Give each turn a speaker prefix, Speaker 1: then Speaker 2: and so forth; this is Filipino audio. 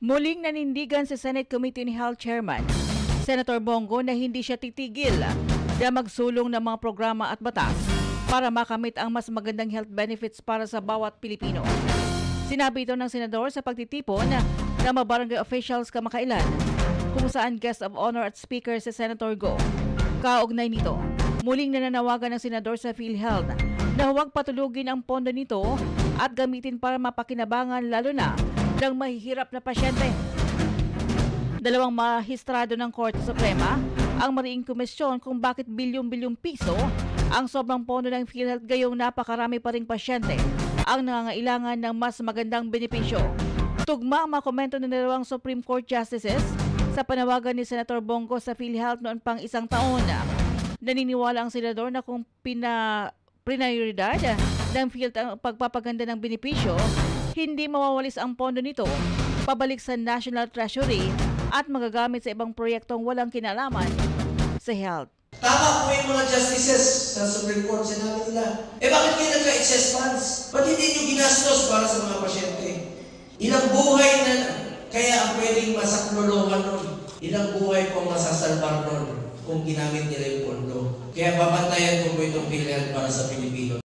Speaker 1: Muling nanindigan sa Senate Committee on Health Chairman Senator Bongo na hindi siya titigil na magsulong ng mga programa at batas para makamit ang mas magandang health benefits para sa bawat Pilipino. Sinabi ito ng senador sa pagtitipon ng mga barangay officials kamakailan kung saan guest of honor at speaker si Senator Go. Kaugnay nito, muling nananawagan ng senador sa PhilHealth na huwag patulugin ang pondo nito at gamitin para mapakinabangan lalo na ng mahihirap na pasyente. Dalawang mahistrado ng Korte Suprema ang mariing komisyon kung bakit bilyong-bilyong piso ang sobrang pondo ng PhilHealth gayong napakarami pa ring pasyente ang nangangailangan ng mas magandang benepisyo. Tugma ang mga komento ng dalawang Supreme Court Justices sa panawagan ni Senator Bongo sa PhilHealth noon pang isang taon. Naniniwala ang senador na kung prioridad ng PhilHealth ang pagpapaganda ng benepisyo, hindi mawawalis ang pondo nito pabalik sa National Treasury at magagamit sa ibang proyektong walang kinalaman sa health.
Speaker 2: Tama po yung mga justices sa Supreme Court. Sinabi nila, bakit kayo nagka-excess funds? Ba't hindi nyo ginastos para sa mga pasyente? Ilang buhay na kaya ang pwedeng masaklolohan nun? Ilang buhay po masasalbar nun kung ginamit nila yung pondo? Kaya babantayan ko po itong PhilHealth para sa Pilipino.